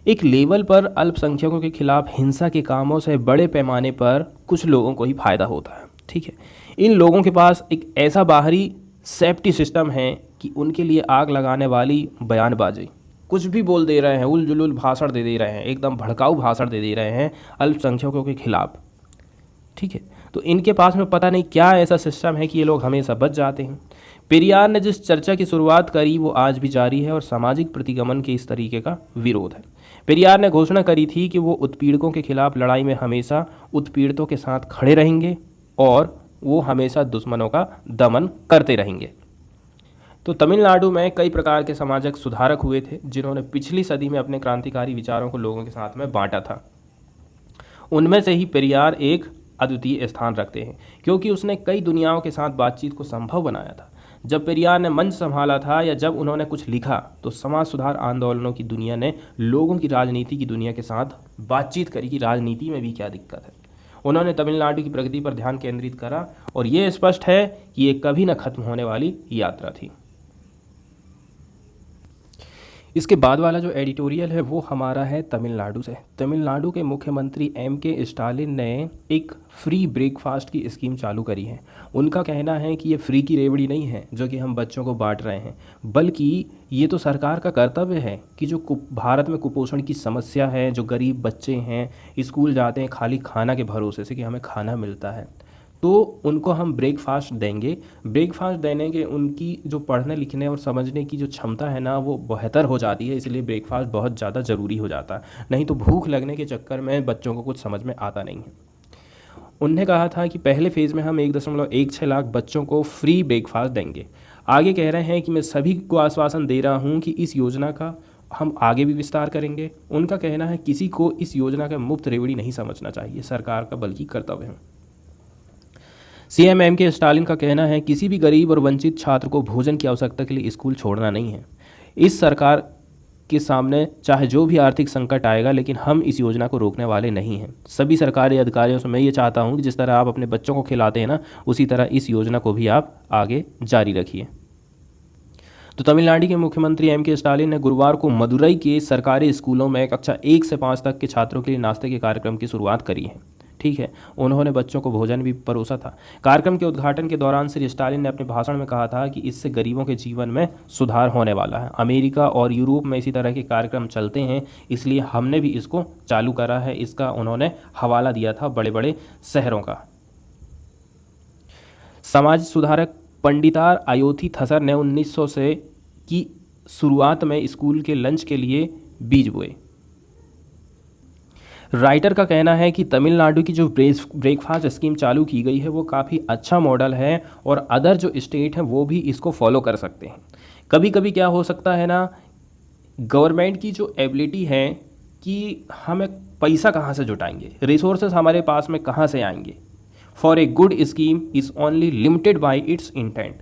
एक लेवल पर अल्पसंख्यकों के खिलाफ हिंसा के कामों से बड़े पैमाने पर कुछ लोगों को ही फायदा होता है, ठीक है। इन लोगों के पास एक ऐसा बाहरी सेफ्टी सिस्टम है कि उनके लिए आग लगाने वाली बयानबाजी, कुछ भी बोल दे रहे हैं, उलझुल भाषण दे रहे हैं, एकदम भड़काऊ भाषण दे रहे हैं अल्पसंख्यकों के खिलाफ, ठीक है। तो इनके पास में पता नहीं क्या ऐसा सिस्टम है कि ये लोग हमेशा बच जाते हैं। पेरियार ने जिस चर्चा की शुरुआत करी वो आज भी जारी है और सामाजिक प्रतिगमन के इस तरीके का विरोध है। पेरियार ने घोषणा करी थी कि वो उत्पीड़कों के खिलाफ लड़ाई में हमेशा उत्पीड़ितों के साथ खड़े रहेंगे और वो हमेशा दुश्मनों का दमन करते रहेंगे। तो तमिलनाडु में कई प्रकार के सामाजिक सुधारक हुए थे जिन्होंने पिछली सदी में अपने क्रांतिकारी विचारों को लोगों के साथ में बांटा था। उनमें से ही पेरियार एक अद्वितीय स्थान रखते हैं क्योंकि उसने कई दुनियाओं के साथ बातचीत को संभव बनाया था। जब पेरियार ने मंच संभाला था या जब उन्होंने कुछ लिखा तो समाज सुधार आंदोलनों की दुनिया ने लोगों की राजनीति की दुनिया के साथ बातचीत करी कि राजनीति में भी क्या दिक्कत है। उन्होंने तमिलनाडु की प्रगति पर ध्यान केंद्रित करा और ये स्पष्ट है कि ये कभी न खत्म होने वाली यात्रा थी। इसके बाद वाला जो एडिटोरियल है वो हमारा है तमिलनाडु से। तमिलनाडु के मुख्यमंत्री M.K. स्टालिन ने एक फ्री ब्रेकफास्ट की स्कीम चालू करी है। उनका कहना है कि ये फ्री की रेवड़ी नहीं है जो कि हम बच्चों को बांट रहे हैं, बल्कि ये तो सरकार का कर्तव्य है कि जो भारत में कुपोषण की समस्या है, जो गरीब बच्चे हैं स्कूल जाते हैं खाली खाना के भरोसे से कि हमें खाना मिलता है, तो उनको हम ब्रेकफास्ट देंगे। ब्रेकफास्ट देने के उनकी जो पढ़ने लिखने और समझने की जो क्षमता है ना वो बेहतर हो जाती है, इसलिए ब्रेकफास्ट बहुत ज़्यादा ज़रूरी हो जाता है। नहीं तो भूख लगने के चक्कर में बच्चों को कुछ समझ में आता नहीं है। उन्होंने कहा था कि पहले फेज़ में हम 1.16 लाख बच्चों को फ्री ब्रेकफास्ट देंगे। आगे कह रहे हैं कि मैं सभी को आश्वासन दे रहा हूँ कि इस योजना का हम आगे भी विस्तार करेंगे। उनका कहना है किसी को इस योजना का मुफ्त रेवड़ी नहीं समझना चाहिए, सरकार का बल्कि कर्तव्य है। CM M.K. स्टालिन का कहना है किसी भी गरीब और वंचित छात्र को भोजन की आवश्यकता के लिए स्कूल छोड़ना नहीं है। इस सरकार के सामने चाहे जो भी आर्थिक संकट आएगा, लेकिन हम इस योजना को रोकने वाले नहीं हैं। सभी सरकारी अधिकारियों से मैं ये चाहता हूं कि जिस तरह आप अपने बच्चों को खिलाते हैं ना, उसी तरह इस योजना को भी आप आगे जारी रखिए। तो तमिलनाडु के मुख्यमंत्री M.K. स्टालिन ने गुरुवार को मदुरई के सरकारी स्कूलों में कक्षा 1 से 5 तक के छात्रों के लिए नाश्ते के कार्यक्रम की शुरुआत करी है, ठीक है। उन्होंने बच्चों को भोजन भी परोसा था। कार्यक्रम के उद्घाटन के दौरान श्री स्टालिन ने अपने भाषण में कहा था कि इससे गरीबों के जीवन में सुधार होने वाला है। अमेरिका और यूरोप में इसी तरह के कार्यक्रम चलते हैं, इसलिए हमने भी इसको चालू करा है। इसका उन्होंने हवाला दिया था बड़े बड़े शहरों का। समाज सुधारक पंडितार अयोथी थसर ने 1900 से की शुरुआत में स्कूल के लंच के लिए बीज बोए। राइटर का कहना है कि तमिलनाडु की जो ब्रेकफास्ट स्कीम चालू की गई है वो काफ़ी अच्छा मॉडल है और अदर जो स्टेट हैं वो भी इसको फॉलो कर सकते हैं। कभी कभी क्या हो सकता है ना, गवर्नमेंट की जो एबिलिटी है कि हमें पैसा कहाँ से जुटाएंगे, रिसोर्सेज हमारे पास में कहाँ से आएंगे, for a good scheme is only limited by it's intent.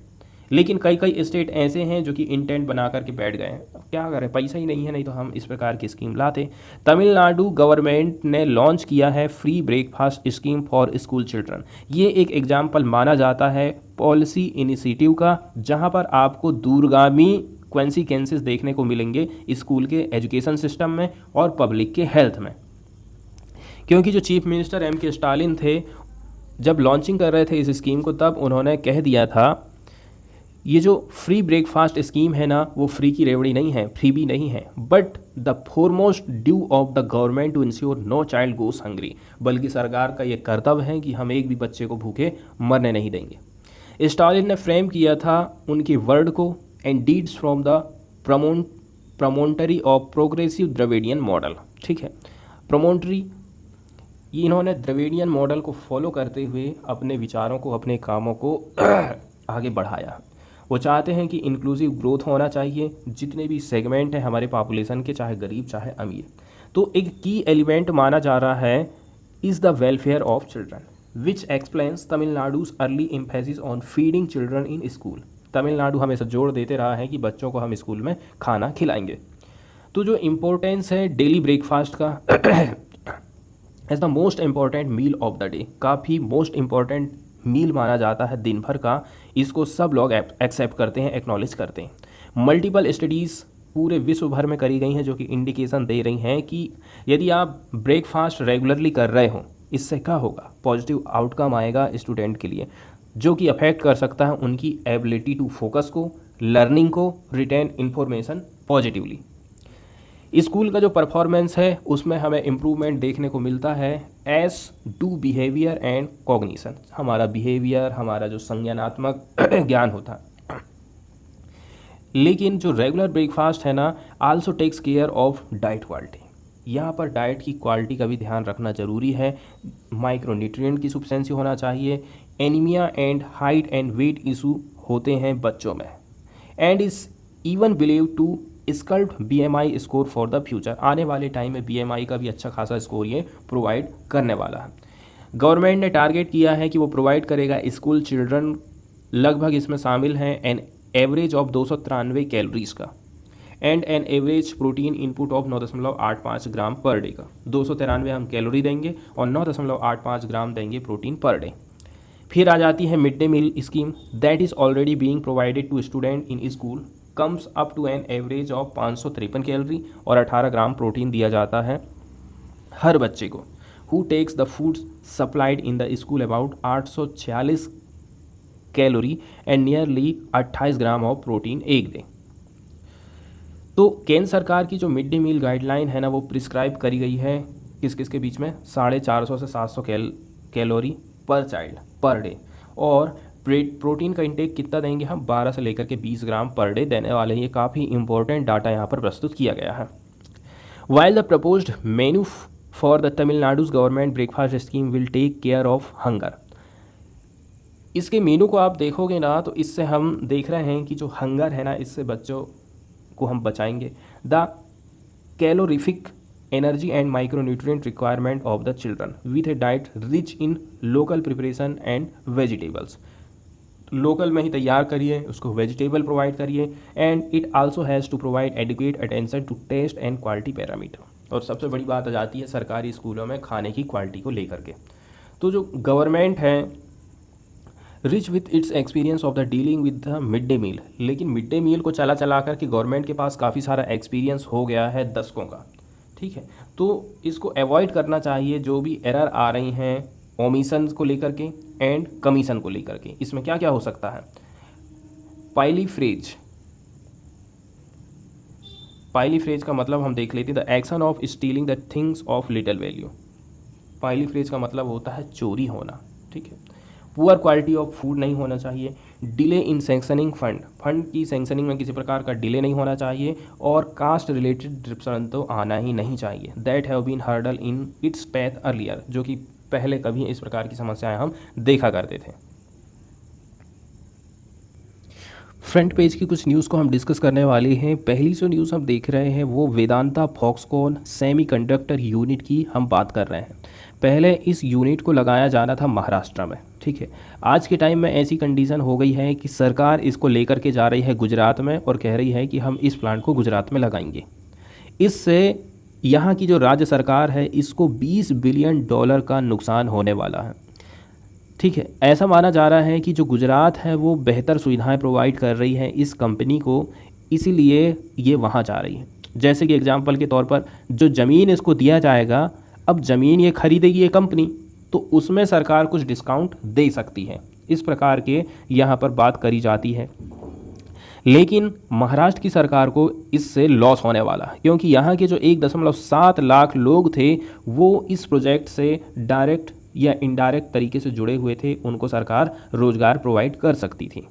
लेकिन कई कई स्टेट ऐसे हैं जो कि इंटेंट बना करके बैठ गए हैं, अब क्या करें, पैसा ही नहीं है, नहीं तो हम इस प्रकार की स्कीम लाते। तमिलनाडु गवर्नमेंट ने लॉन्च किया है free breakfast scheme for school children. ये एक एग्जाम्पल माना जाता है पॉलिसी इनिशिएटिव का, जहां पर आपको दूरगामी कॉन्सिक्वेंसेस देखने को मिलेंगे स्कूल के एजुकेशन सिस्टम में और पब्लिक के हेल्थ में। क्योंकि जो चीफ मिनिस्टर M.K. स्टालिन थे, जब लॉन्चिंग कर रहे थे इस स्कीम को, तब उन्होंने कह दिया था ये जो फ्री ब्रेकफास्ट स्कीम है ना वो फ्री की रेवड़ी नहीं है, फ्री भी नहीं है, but the foremost due of the government to ensure no child goes hungry, बल्कि सरकार का ये कर्तव्य है कि हम एक भी बच्चे को भूखे मरने नहीं देंगे। स्टालिन ने फ्रेम किया था उनके वर्ड को and deeds from the promoter of progressive Dravidian model, ठीक है। प्रमोटरी, इन्होंने द्रविडियन मॉडल को फॉलो करते हुए अपने विचारों को, अपने कामों को आगे बढ़ाया। वो चाहते हैं कि इंक्लूसिव ग्रोथ होना चाहिए, जितने भी सेगमेंट हैं हमारे पॉपुलेशन के, चाहे गरीब चाहे अमीर। तो एक की एलिमेंट माना जा रहा है is the welfare of children. Which explains Tamil Nadu's early emphasis on feeding children in school. Tamil Nadu हमेशा जोर देते रहा है कि बच्चों को हम स्कूल में खाना खिलाएंगे। तो जो इम्पोर्टेंस है डेली ब्रेकफास्ट का as the most important meal of the day, काफ़ी मोस्ट इम्पॉर्टेंट मील माना जाता है दिन भर का, इसको सब लोग एक्सेप्ट करते हैं, एक्नॉलेज करते हैं। मल्टीपल स्टडीज़ पूरे विश्व भर में करी गई हैं जो कि इंडिकेशन दे रही हैं कि यदि आप ब्रेकफास्ट रेगुलरली कर रहे हो, इससे क्या होगा, पॉजिटिव आउटकम आएगा स्टूडेंट के लिए, जो कि अफेक्ट कर सकता है उनकी एबिलिटी टू फोकस को, लर्निंग को, रिटेन इन्फॉर्मेशन पॉजिटिवली। स्कूल का जो परफॉर्मेंस है उसमें हमें इम्प्रूवमेंट देखने को मिलता है as to behaviour and cognition. हमारा बिहेवियर, हमारा जो संज्ञानात्मक ज्ञान होता है। लेकिन जो रेगुलर ब्रेकफास्ट है ना, also takes care of diet quality. यहाँ पर डाइट की क्वालिटी का भी ध्यान रखना जरूरी है। माइक्रोन्यूट्रिएंट की सफिशिएंसी होना चाहिए। Anaemia and height and weight issue होते हैं बच्चों में, and is even believe to sculpt BMI score for the future. आने वाले टाइम में BMI का भी अच्छा खासा स्कोर ये प्रोवाइड करने वाला है। गवर्नमेंट ने टारगेट किया है कि वो प्रोवाइड करेगा स्कूल चिल्ड्रन, लगभग इसमें शामिल हैं एन एवरेज ऑफ 293 कैलोरीज का and an average protein input of 9.85 gram per day का। 293 हम कैलोरी देंगे और 9.85 ग्राम देंगे प्रोटीन पर डे। फिर आ जाती है mid day meal scheme, that is already being provided to student in school, comes up to an average of 553 calorie और 18 ग्राम प्रोटीन दिया जाता है हर बच्चे को। Who takes the food supplied in the school about 846 calorie and nearly 28 gram of protein एक day. तो केंद्र सरकार की जो मिड डे मील गाइडलाइन है ना, वो प्रिस्क्राइब करी गई है किस किस के बीच में, 450 से 700 कैलोरी पर चाइल्ड पर डे, और प्रोटीन का इंटेक कितना देंगे हम, 12 से लेकर के 20 ग्राम पर डे देने वाले हैं। ये काफ़ी इंपॉर्टेंट डाटा यहाँ पर प्रस्तुत किया गया है। While the proposed menu for the Tamil Nadu's government breakfast scheme will take care of hunger. इसके मेनू को आप देखोगे ना, तो इससे हम देख रहे हैं कि जो हंगर है ना, इससे बच्चों को हम बचाएंगे। The calorific energy and micronutrient requirement of the children with a diet rich in local preparation and vegetables. Local में ही तैयार करिए, उसको वेजिटेबल प्रोवाइड करिए, and it also has to provide adequate attention to taste and quality parameter. और सबसे बड़ी बात आ जाती है सरकारी स्कूलों में खाने की क्वालिटी को लेकर के। तो जो गवर्नमेंट है rich with its experience of the dealing with the mid day meal, लेकिन मिड डे मील को चला चला कर के गवर्नमेंट के पास काफ़ी सारा एक्सपीरियंस हो गया है दशकों का, ठीक है। तो इसको अवॉइड करना चाहिए जो भी एरर आ रही हैं ओमिशन को लेकर के एंड कमीशन को लेकर के। इसमें क्या क्या हो सकता है, पाइलीफ्रेज का मतलब हम देख लेते हैं, the action of stealing the things of little value. Pilferage का मतलब होता है चोरी होना, ठीक है। पुअर क्वालिटी ऑफ फूड नहीं होना चाहिए। डिले इन सैंक्शनिंग फंड की सैंक्शनिंग में किसी प्रकार का डिले नहीं होना चाहिए, और कास्ट रिलेटेड डिस्रप्शन तो आना ही नहीं चाहिए। That have been hurdle in its path earlier, जो कि पहले कभी इस प्रकार की समस्याएं हम देखा करते थे। फ्रंट पेज की कुछ न्यूज़ को हम डिस्कस करने वाले हैं। पहली जो न्यूज़ हम देख रहे हैं वो वेदांता फॉक्सकॉन सेमीकंडक्टर यूनिट की हम बात कर रहे हैं। पहले इस यूनिट को लगाया जाना था महाराष्ट्र में, ठीक है। आज के टाइम में ऐसी कंडीशन हो गई है कि सरकार इसको लेकर के जा रही है गुजरात में और कह रही है कि हम इस प्लांट को गुजरात में लगाएंगे। इससे यहाँ की जो राज्य सरकार है इसको $20 बिलियन का नुकसान होने वाला है, ठीक है। ऐसा माना जा रहा है कि जो गुजरात है वो बेहतर सुविधाएं प्रोवाइड कर रही है इस कंपनी को, इसीलिए ये वहाँ जा रही है। जैसे कि एग्जांपल के तौर पर जो ज़मीन इसको दिया जाएगा, अब ज़मीन ये खरीदेगी ये कंपनी, तो उसमें सरकार कुछ डिस्काउंट दे सकती है। इस प्रकार के यहाँ पर बात करी जाती है। लेकिन महाराष्ट्र की सरकार को इससे लॉस होने वाला, क्योंकि यहाँ के जो 1.7 लाख लोग थे वो इस प्रोजेक्ट से डायरेक्ट या इनडायरेक्ट तरीके से जुड़े हुए थे, उनको सरकार रोजगार प्रोवाइड कर सकती थी।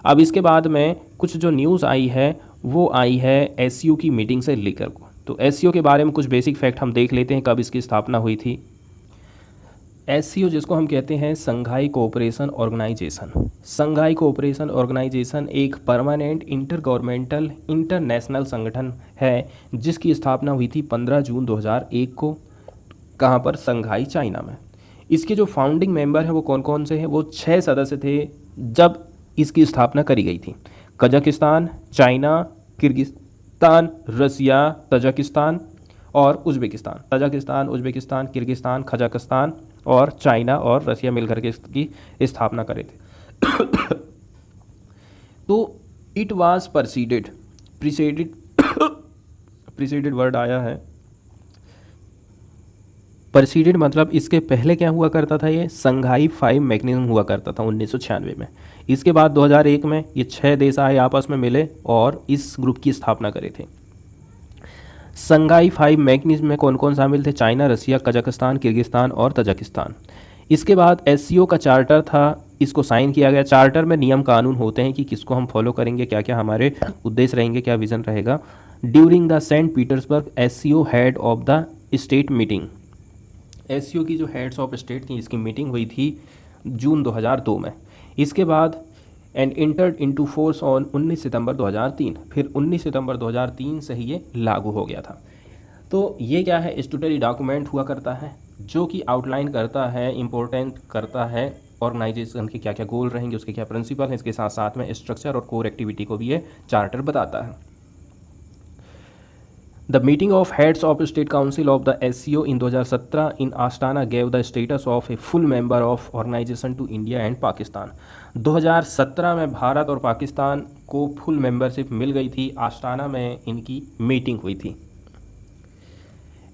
अब इसके बाद में कुछ जो न्यूज़ आई है वो आई है एससीओ की मीटिंग से लेकर को। तो एससीओ के बारे में कुछ बेसिक फैक्ट हम देख लेते हैं, कब इसकी स्थापना हुई थी। एससीओ जिसको हम कहते हैं संघाई कोऑपरेशन ऑर्गेनाइजेशन। संघाई कोऑपरेशन ऑर्गेनाइजेशन एक परमानेंट इंटर गवर्नमेंटल इंटरनेशनल संगठन है जिसकी स्थापना हुई थी 15 जून 2001 को। कहाँ पर? संघाई चाइना में। इसके जो फाउंडिंग मेंबर हैं वो कौन कौन से हैं? वो 6 सदस्य थे जब इसकी स्थापना करी गई थी। कजाकिस्तान, चाइना, किर्गिस्तान, रसिया, तजाकिस्तान और Uzbekistan. Tajikistan, Uzbekistan, Kyrgyzstan, Kazakhstan और चाइना और रसिया मिलकर के इसकी स्थापना करे थे। तो इट वाज प्रीसीडेड वर्ड आया है। प्रीसीडेड मतलब इसके पहले क्या हुआ करता था? ये संघाई 5 मैकेनिज्म हुआ करता था 1996 में। इसके बाद 2001 में ये 6 देश आए, आपस में मिले और इस ग्रुप की स्थापना करे थे। संघाई 5 मैकेनिज्म में कौन कौन शामिल थे? चाइना, रसिया, कजाकिस्तान, किर्गिस्तान और तजाकिस्तान। इसके बाद एससीओ का चार्टर था, इसको साइन किया गया। चार्टर में नियम कानून होते हैं कि किसको हम फॉलो करेंगे, क्या क्या हमारे उद्देश्य रहेंगे, क्या विज़न रहेगा। During the Saint Petersburg SCO head of the state meeting, SCO की जो हेड्स ऑफ स्टेट थी इसकी मीटिंग हुई थी जून 2002 में। इसके बाद and entered into force on 19 सितंबर 2003, फिर 19 सितंबर 2003 से ही ये लागू हो गया था। तो ये क्या है? स्टैट्यूटरी डॉक्यूमेंट हुआ करता है जो कि आउटलाइन करता है, इम्पोर्टेंट करता है ऑर्गेनाइजेशन के क्या क्या गोल रहेंगे, उसके क्या प्रिंसिपल हैं। इसके साथ साथ में स्ट्रक्चर और कोर एक्टिविटी को भी ये चार्टर बताता है। The meeting of heads of state council of the SCO in 2017 in Astana gave the status of a full member of organization to India and Pakistan। 2017 में भारत और पाकिस्तान को फुल मेंबरशिप मिल गई थी। आस्टाना में इनकी मीटिंग हुई थी।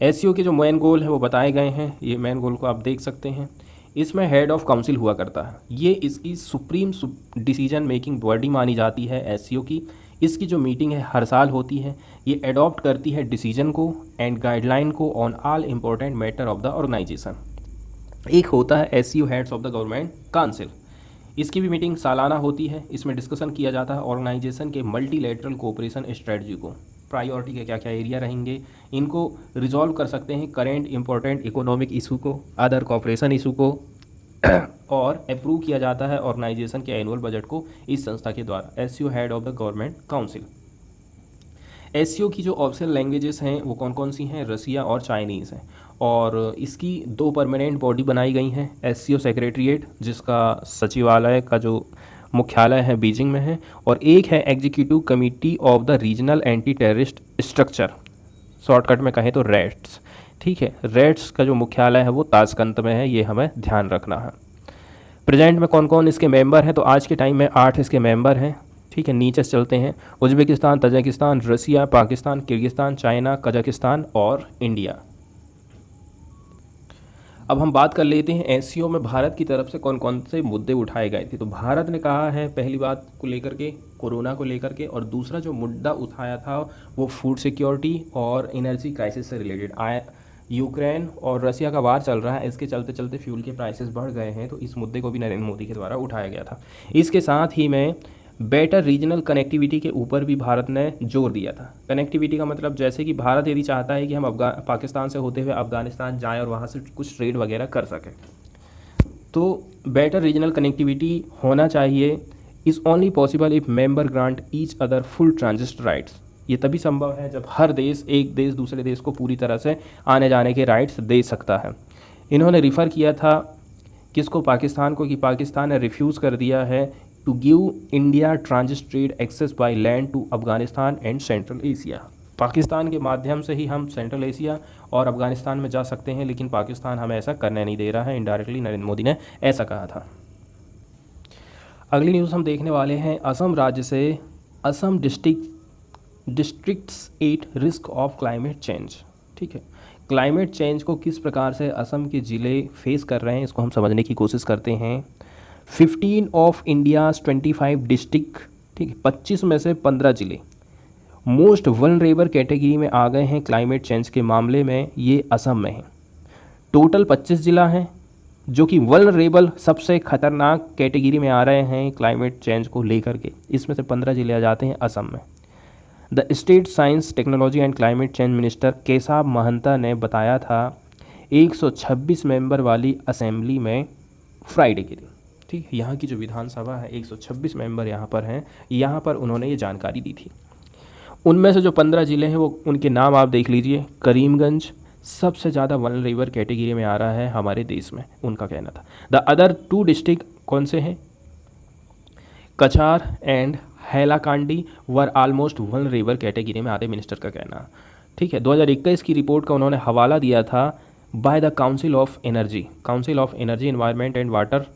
SCO के जो मेन गोल है वो बताए गए हैं, ये मेन गोल को आप देख सकते हैं। इसमें हेड ऑफ काउंसिल हुआ करता है, ये इसकी सुप्रीम डिसीजन मेकिंग बॉडी मानी जाती है SCO की। इसकी जो मीटिंग है हर साल होती है। ये अडॉप्ट करती है डिसीजन को एंड गाइडलाइन को on all important matter of the organisation. एक होता है SCO heads of the government council, इसकी भी मीटिंग सालाना होती है। इसमें डिस्कशन किया जाता है ऑर्गेनाइजेशन के मल्टीलेटरल कोऑपरेशन स्ट्रेटजी को, प्रायोरिटी के क्या क्या एरिया रहेंगे, इनको रिजॉल्व कर सकते हैं, करेंट इंपॉर्टेंट इकोनॉमिक इशू को, अदर कोऑपरेशन इशू को, और अप्रूव किया जाता है ऑर्गेनाइजेशन के एनुअल बजट को इस संस्था के द्वारा। SCO head of the government council. SCO की जो ऑफिशियल लैंग्वेजेस हैं वो कौन कौन सी हैं? रसिया और चाइनीज़ हैं। और इसकी 2 परमानेंट बॉडी बनाई गई हैं। SCO सेक्रेटरीट जिसका सचिवालय का जो मुख्यालय है बीजिंग में है, और एक है executive committee of the regional anti terrorist structure, shortcut में कहें तो रेट्स। ठीक है, रेट्स का जो मुख्यालय है वो ताशकंद में है, ये हमें ध्यान रखना है। प्रेजेंट में कौन कौन इसके मेंबर हैं? तो आज के टाइम में 8 इसके मेंबर हैं। ठीक है, नीचे से चलते हैं। उज़्बेकिस्तान, तजाकिस्तान, रसिया, पाकिस्तान, किर्गिस्तान, चाइना, कजाकिस्तान और इंडिया। अब हम बात कर लेते हैं SCO में भारत की तरफ से कौन कौन से मुद्दे उठाए गए थे। तो भारत ने कहा है पहली बात को लेकर के कोरोना को लेकर के, और दूसरा जो मुद्दा उठाया था वो फूड सिक्योरिटी और एनर्जी क्राइसिस से रिलेटेड। यूक्रेन और रसिया का वार चल रहा है, इसके चलते चलते फ्यूल के प्राइसेस बढ़ गए हैं, तो इस मुद्दे को भी नरेंद्र मोदी के द्वारा उठाया गया था। इसके साथ ही में बेटर रीजनल कनेक्टिविटी के ऊपर भी भारत ने जोर दिया था। कनेक्टिविटी का मतलब जैसे कि भारत यदि चाहता है कि हम पाकिस्तान से होते हुए अफगानिस्तान जाएं और वहाँ से कुछ ट्रेड वगैरह कर सकें, तो बेटर रीजनल कनेक्टिविटी होना चाहिए। Is only possible if member grant each other full transit rights. ये तभी संभव है जब हर देश, एक देश दूसरे देश को पूरी तरह से आने जाने के राइट्स दे सकता है। इन्होंने रिफ़र किया था किसको? पाकिस्तान को, कि पाकिस्तान ने रिफ्यूज़ कर दिया है to give India transit trade access by land to Afghanistan and Central Asia. Pakistan के माध्यम से ही हम सेंट्रल एशिया और अफगानिस्तान में जा सकते हैं, लेकिन पाकिस्तान हमें ऐसा करने नहीं दे रहा है। इनडायरेक्टली नरेंद्र मोदी ने ऐसा कहा था। अगली न्यूज़ हम देखने वाले हैं असम राज्य से। Assam districts at risk of climate change. ठीक है, क्लाइमेट चेंज को किस प्रकार से असम के ज़िले फेस कर रहे हैं इसको हम समझने की कोशिश करते हैं। 15 ऑफ इंडियाज़ 25 डिस्ट्रिक्ट, ठीक है, 25 में से 15 ज़िले मोस्ट वल्नरेबल कैटेगरी में आ गए हैं क्लाइमेट चेंज के मामले में, ये असम में है। टोटल 25 ज़िला हैं जो कि वल्नरेबल सबसे खतरनाक कैटेगरी में आ रहे हैं क्लाइमेट चेंज को लेकर के। इसमें से 15 ज़िले आ जाते हैं असम में। The state science technology and climate change minister Keshav Mahanta ने बताया था 126 मेंबर वाली असेंबली में फ्राइडे के दिन। ठीक है, यहाँ की जो विधानसभा है 126 मेंबर यहाँ पर हैं, यहाँ पर उन्होंने ये जानकारी दी थी। उनमें से जो 15 ज़िले हैं वो उनके नाम आप देख लीजिए। करीमगंज, सबसे ज़्यादा वल्नरेबल कैटेगरी में आ रहा है हमारे देश में, उनका कहना था। द अदर टू डिस्ट्रिक्ट कौन से हैं? कछार and Hailakandi were almost vulnerable category में आते, मिनिस्टर का कहना। ठीक है, 2021 की रिपोर्ट का उन्होंने हवाला दिया था by the council of energy environment and water.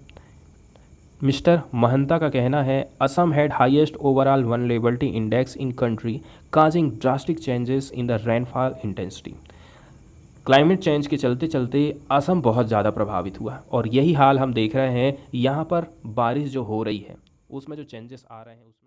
Mister Mahanta का कहना है Assam had highest overall vulnerability index in country causing drastic changes in the rainfall intensity. Climate change के चलते चलते असम बहुत ज़्यादा प्रभावित हुआ और यही हाल हम देख रहे हैं। यहाँ पर बारिश जो हो रही है उसमें जो चेंजेस आ रहे हैं उसमें